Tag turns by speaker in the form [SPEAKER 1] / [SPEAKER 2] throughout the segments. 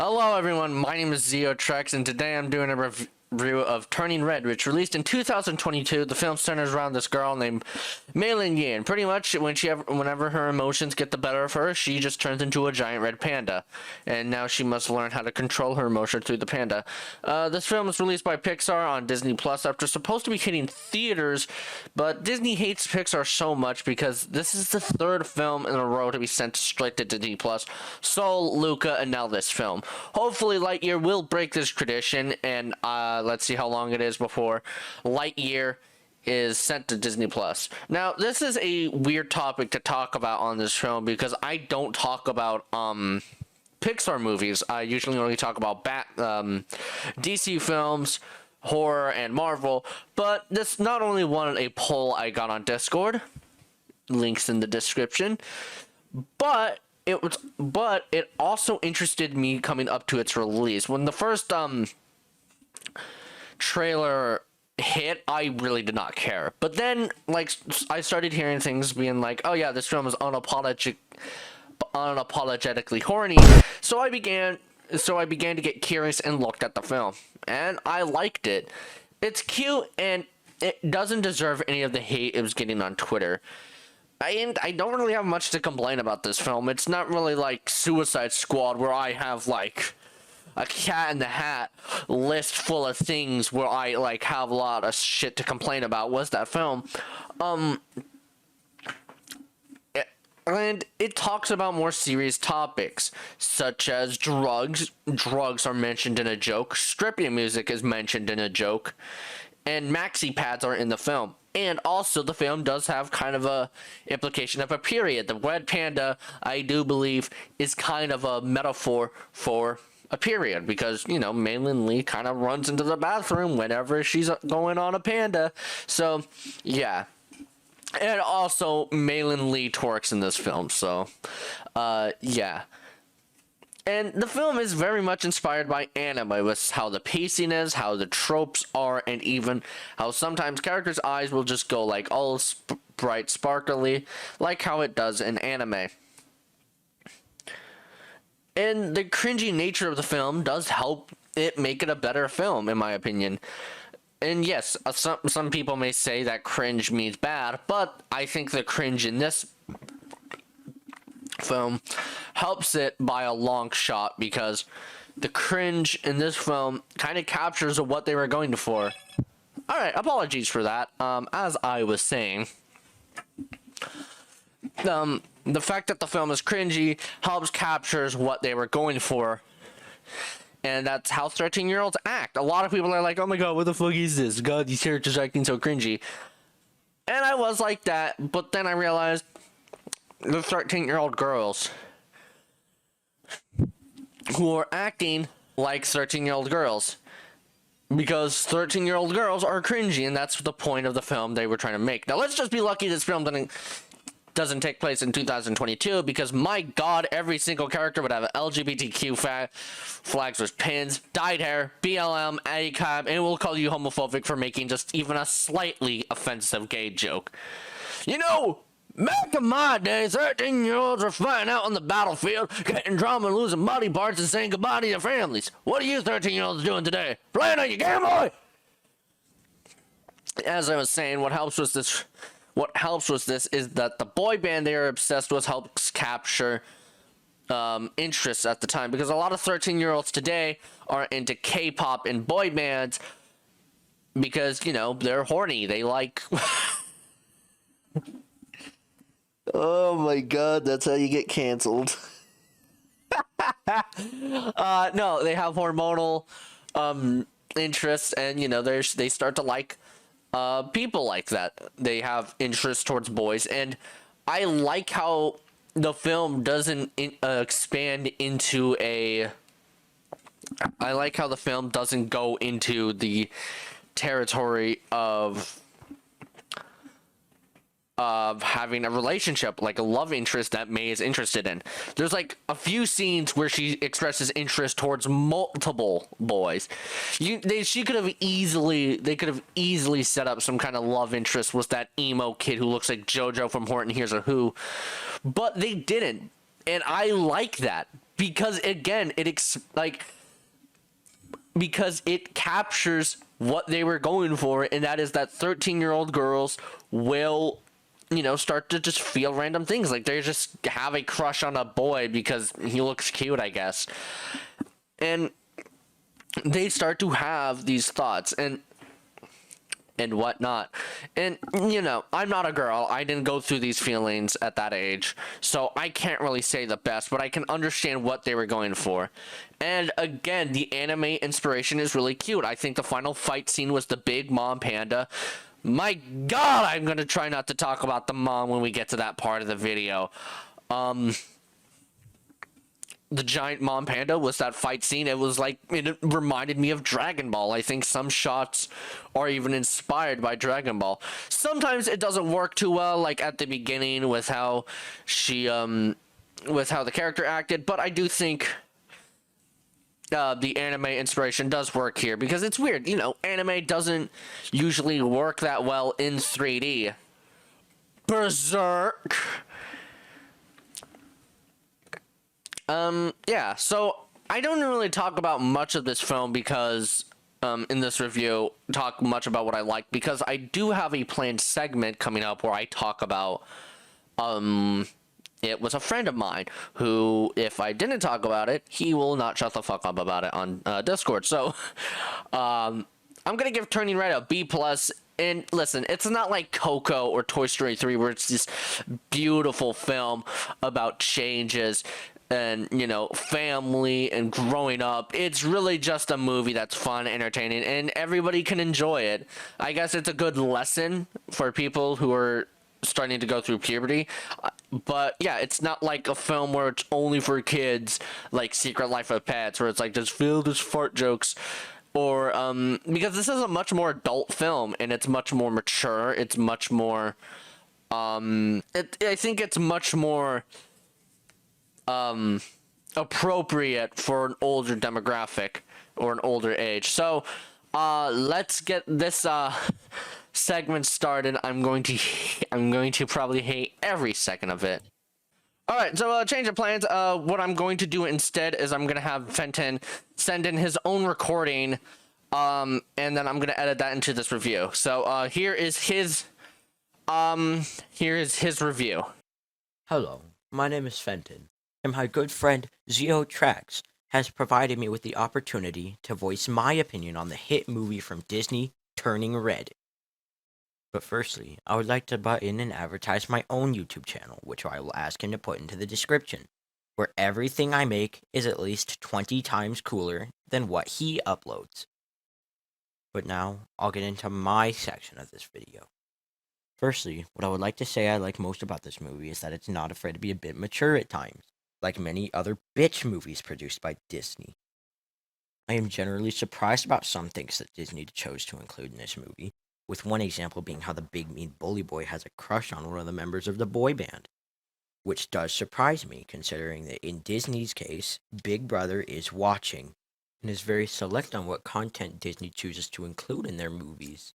[SPEAKER 1] Hello everyone, my name is Zeotrex, and today I'm doing a review of Turning Red, which released in 2022. The film centers around this girl named Mei Lee, and pretty much whenever her emotions get the better of her, she just turns into a giant red panda. And now she must learn how to control her emotion through the panda. This film was released by Pixar on Disney Plus after supposed to be hitting theaters, but Disney hates Pixar so much because this is the third film in a row to be sent straight to Disney Plus. Soul, Luca, and now this film. Hopefully Lightyear will break this tradition, and let's see how long it is before Lightyear is sent to Disney Plus. Now, this is a weird topic to talk about on this film because I don't talk about Pixar movies. I usually only talk about DC films, horror, and Marvel. But this not only won a poll I got on Discord, links in the description, but it also interested me coming up to its release. When the first trailer hit, I really did not care. But then, like, I started hearing things being like, oh yeah, this film is unapologetically horny. So I began to get curious and looked at the film, and I liked it. It's cute, and it doesn't deserve any of the hate it was getting on Twitter. And I don't really have much to complain about this film. It's not really like Suicide Squad, where I have like a Cat in the Hat list full of things where I like have a lot of shit to complain about. Was that film? And it talks about more serious topics, such as drugs. Drugs are mentioned in a joke. Stripping music is mentioned in a joke. And maxi pads are in the film. And also, the film does have kind of a implication of a period. The red panda, I do believe, is kind of a metaphor for a period. Because, you know, Mei Lee kind of runs into the bathroom whenever she's going on a panda. So, yeah. And also, Mei Lee twerks in this film, so, yeah. And the film is very much inspired by anime, with how the pacing is, how the tropes are, and even how sometimes characters' eyes will just go like all bright, sparkly, like how it does in anime. And the cringy nature of the film does help it make it a better film, in my opinion. And yes, some people may say that cringe means bad, but I think the cringe in this film helps it by a long shot, because the cringe in this film kind of captures what they were going for. Alright, apologies for that. As I was saying, the fact that the film is cringy helps captures what they were going for. And that's how 13-year-olds act. A lot of people are like, oh my god, what the fuck is this? God, these characters are acting so cringy. And I was like that, but then I realized the 13-year-old girls who are acting like 13-year-old girls. Because 13-year-old girls are cringy, and that's the point of the film they were trying to make. Now, let's just be lucky this film doesn't take place in 2022, because my god, every single character would have LGBTQ flags with pins, dyed hair, BLM, ACAB, and we'll call you homophobic for making just even a slightly offensive gay joke. You know, back in my day, 13-year-olds were fighting out on the battlefield, getting drama, losing body parts, and saying goodbye to their families. What are you 13-year-olds doing today? Playing on your Game Boy? As I was saying, what helps with this is that the boy band they are obsessed with helps capture interests at the time, because a lot of 13-year-olds today are into K-pop and boy bands because, you know, they're horny. They like oh my god, that's how you get canceled. No, they have hormonal interests, and, you know, they start to like people like that. They have interest towards boys, and I like how the film doesn't expand into I like how the film doesn't go into the territory of having a relationship, like a love interest that Mei is interested in. There's like a few scenes where she expresses interest towards multiple boys. They could have easily set up some kind of love interest with that emo kid who looks like JoJo from Horton Hears a Who, but they didn't, and I like that, because again, because it captures what they were going for, and that is that 13-year-old girls will, start to just feel random things. Like they just have a crush on a boy because he looks cute, I guess. And they start to have these thoughts and whatnot. And, I'm not a girl. I didn't go through these feelings at that age. So I can't really say the best, but I can understand what they were going for. And again, the anime inspiration is really cute. I think the final fight scene was the big mom panda. My God, I'm going to try not to talk about the mom when we get to that part of the video. The giant mom panda was that fight scene. It was like, it reminded me of Dragon Ball. I think some shots are even inspired by Dragon Ball. Sometimes it doesn't work too well, like at the beginning with how with how the character acted, but I do think the anime inspiration does work here because it's weird. Anime doesn't usually work that well in 3D. Berserk. Yeah, so I don't really talk about much of this film because, in this review, talk much about what I like, because I do have a planned segment coming up where I talk about, it was a friend of mine who, if I didn't talk about it, he will not shut the fuck up about it on, Discord. So, I'm gonna give Turning Red a B+. And listen, it's not like Coco or Toy Story 3 where it's this beautiful film about changes and, family and growing up. It's really just a movie that's fun, entertaining, and everybody can enjoy it. I guess it's a good lesson for people who are starting to go through puberty. But yeah, it's not like a film where it's only for kids, like Secret Life of Pets, where it's like just filled with fart jokes. Or, because this is a much more adult film, and it's much more mature. It's much more, I think it's much more, appropriate for an older demographic or an older age. So, let's get this, segment started. I'm going to probably hate every second of it. Alright, so change of plans. What I'm going to do instead is I'm going to have Fenton send in his own recording, and then I'm going to edit that into this review. So here is his review.
[SPEAKER 2] Hello, my name is Fenton, and my good friend Zeo Trax has provided me with the opportunity to voice my opinion on the hit movie from Disney, Turning Red. But firstly, I would like to butt in and advertise my own YouTube channel, which I will ask him to put into the description, where everything I make is at least 20 times cooler than what he uploads. But now, I'll get into my section of this video. Firstly, what I would like to say I like most about this movie is that it's not afraid to be a bit mature at times, like many other bitch movies produced by Disney. I am generally surprised about some things that Disney chose to include in this movie, with one example being how the big mean bully boy has a crush on one of the members of the boy band. Which does surprise me, considering that in Disney's case, Big Brother is watching, and is very select on what content Disney chooses to include in their movies.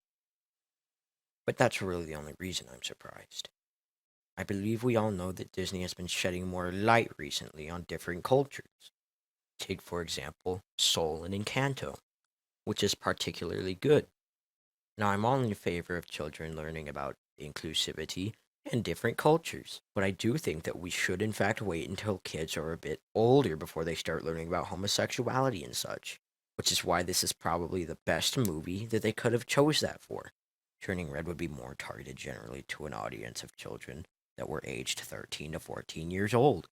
[SPEAKER 2] But that's really the only reason I'm surprised. I believe we all know that Disney has been shedding more light recently on different cultures. Take, for example, Soul and Encanto, which is particularly good. Now, I'm all in favor of children learning about inclusivity and different cultures, but I do think that we should in fact wait until kids are a bit older before they start learning about homosexuality and such, which is why this is probably the best movie that they could have chose that for. Turning Red would be more targeted generally to an audience of children that were aged 13 to 14 years old,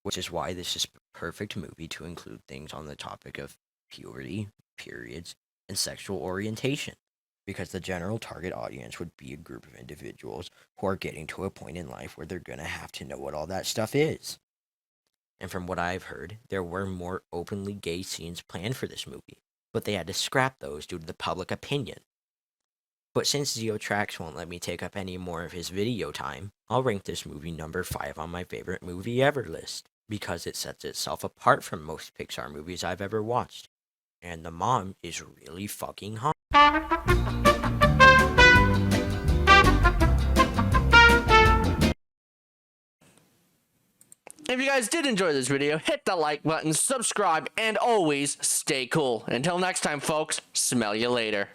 [SPEAKER 2] which is why this is a perfect movie to include things on the topic of puberty, periods, and sexual orientation. Because the general target audience would be a group of individuals who are getting to a point in life where they're gonna have to know what all that stuff is. And from what I've heard, there were more openly gay scenes planned for this movie, but they had to scrap those due to the public opinion. But since Zeo Trax won't let me take up any more of his video time, I'll rank this movie number 5 on my favorite movie ever list, because it sets itself apart from most Pixar movies I've ever watched. And the mom is really fucking hot.
[SPEAKER 1] If you guys did enjoy this video, hit the like button, subscribe, and always stay cool. Until next time, folks, smell you later.